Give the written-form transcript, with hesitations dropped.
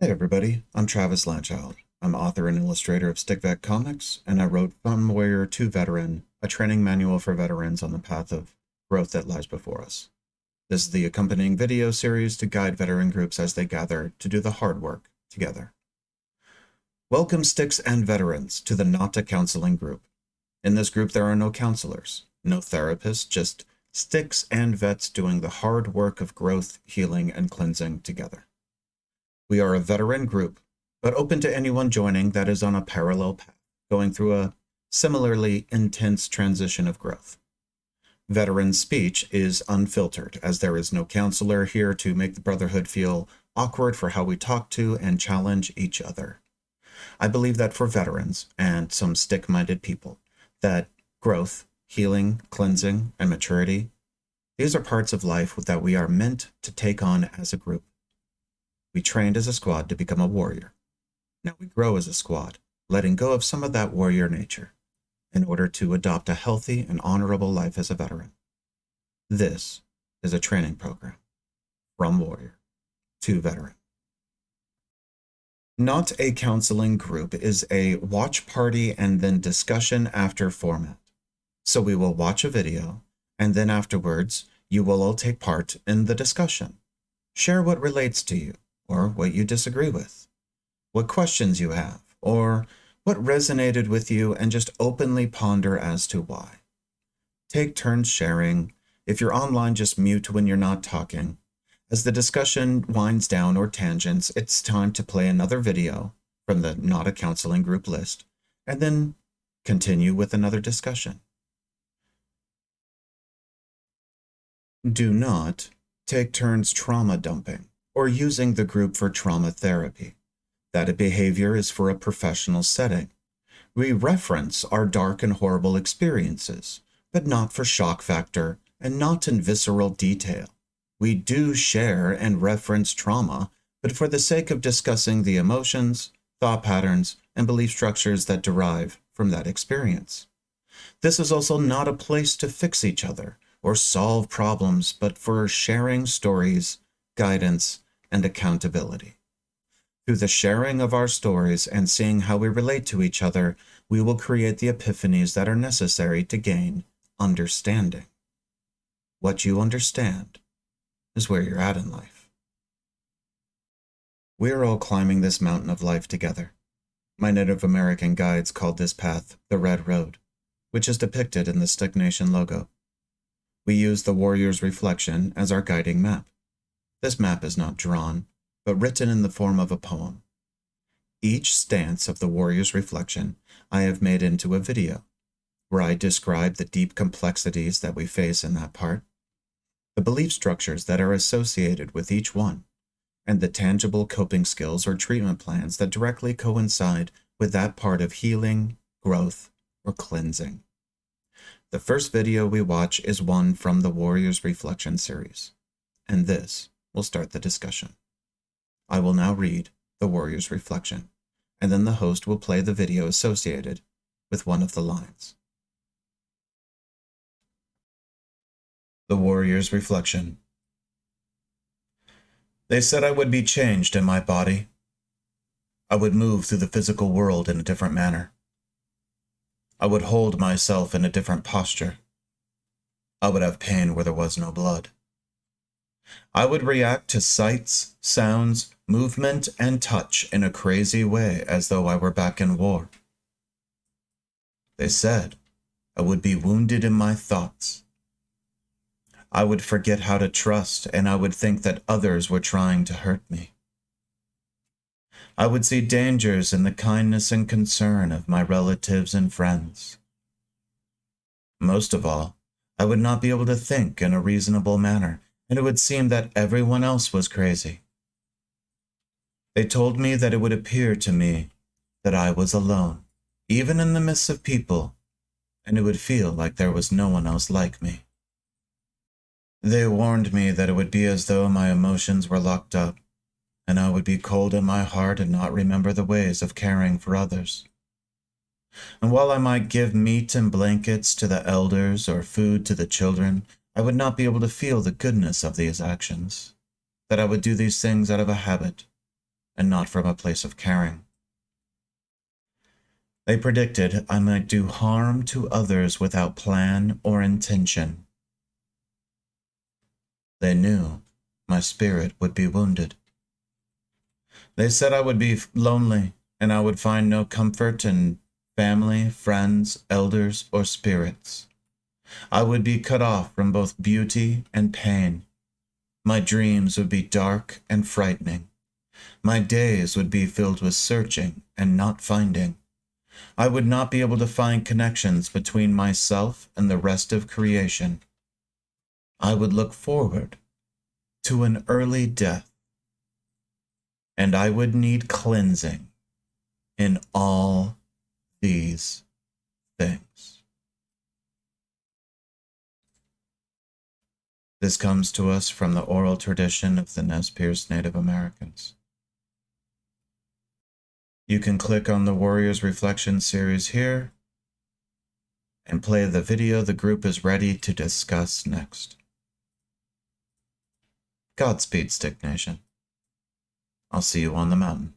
Hey everybody, I'm Travis Lanchild. I'm author and illustrator of Stickvac Comics, and I wrote From Warrior to Veteran, a training manual for veterans on the path of growth that lies before us. This is the accompanying video series to guide veteran groups as they gather to do the hard work together. Welcome Sticks and Veterans to the Not a Counseling group. In this group there are no counselors, no therapists, just sticks and vets doing the hard work of growth, healing, and cleansing together. We are a veteran group, but open to anyone joining that is on a parallel path, going through a similarly intense transition of growth. Veteran speech is unfiltered, as there is no counselor here to make the brotherhood feel awkward for how we talk to and challenge each other. I believe that for veterans, and some stick-minded people, that growth, healing, cleansing, and maturity, these are parts of life that we are meant to take on as a group. We trained as a squad to become a warrior. Now we grow as a squad, letting go of some of that warrior nature in order to adopt a healthy and honorable life as a veteran. This is a training program from warrior to veteran. Not a counseling group is a watch party and then discussion after format. So we will watch a video, and then afterwards you will all take part in the discussion. Share what relates to you, or what you disagree with, what questions you have, or what resonated with you, and just openly ponder as to why. Take turns sharing. If you're online, just mute when you're not talking. As the discussion winds down or tangents, it's time to play another video from the Not a Counseling group list, and then continue with another discussion. Do not take turns trauma dumping or using the group for trauma therapy. That behavior is for a professional setting. We reference our dark and horrible experiences, but not for shock factor and not in visceral detail. We do share and reference trauma, but for the sake of discussing the emotions, thought patterns, and belief structures that derive from that experience. This is also not a place to fix each other or solve problems, but for sharing stories, guidance, and accountability. Through the sharing of our stories and seeing how we relate to each other, we will create the epiphanies that are necessary to gain understanding. What you understand is where you're at in life. We are all climbing this mountain of life together. My Native American guides called this path the Red Road, which is depicted in the Stick Nation logo. We use the warrior's reflection as our guiding map. This map is not drawn, but written in the form of a poem. Each stance of the warrior's reflection I have made into a video, where I describe the deep complexities that we face in that part, the belief structures that are associated with each one, and the tangible coping skills or treatment plans that directly coincide with that part of healing, growth, or cleansing. The first video we watch is one from the Warrior's Reflection series, and this will start the discussion. I will now read the Warrior's Reflection, and then the host will play the video associated with one of the lines. The Warrior's Reflection. They said I would be changed in my body. I would move through the physical world in a different manner. I would hold myself in a different posture. I would have pain where there was no blood. I would react to sights, sounds, movement, and touch in a crazy way as though I were back in war. They said I would be wounded in my thoughts. I would forget how to trust, and I would think that others were trying to hurt me. I would see dangers in the kindness and concern of my relatives and friends. Most of all, I would not be able to think in a reasonable manner, and it would seem that everyone else was crazy. They told me that it would appear to me that I was alone, even in the midst of people, and it would feel like there was no one else like me. They warned me that it would be as though my emotions were locked up, and I would be cold in my heart and not remember the ways of caring for others. And while I might give meat and blankets to the elders or food to the children, I would not be able to feel the goodness of these actions, that I would do these things out of a habit, and not from a place of caring. They predicted I might do harm to others without plan or intention. They knew my spirit would be wounded. They said I would be lonely, and I would find no comfort in family, friends, elders, or spirits. I would be cut off from both beauty and pain. My dreams would be dark and frightening. My days would be filled with searching and not finding. I would not be able to find connections between myself and the rest of creation. I would look forward to an early death, and I would need cleansing in all these things. This comes to us from the oral tradition of the Nez Perce Native Americans. You can click on the Warriors Reflection series here and play the video the group is ready to discuss next. Godspeed, Stick Nation. I'll see you on the mountain.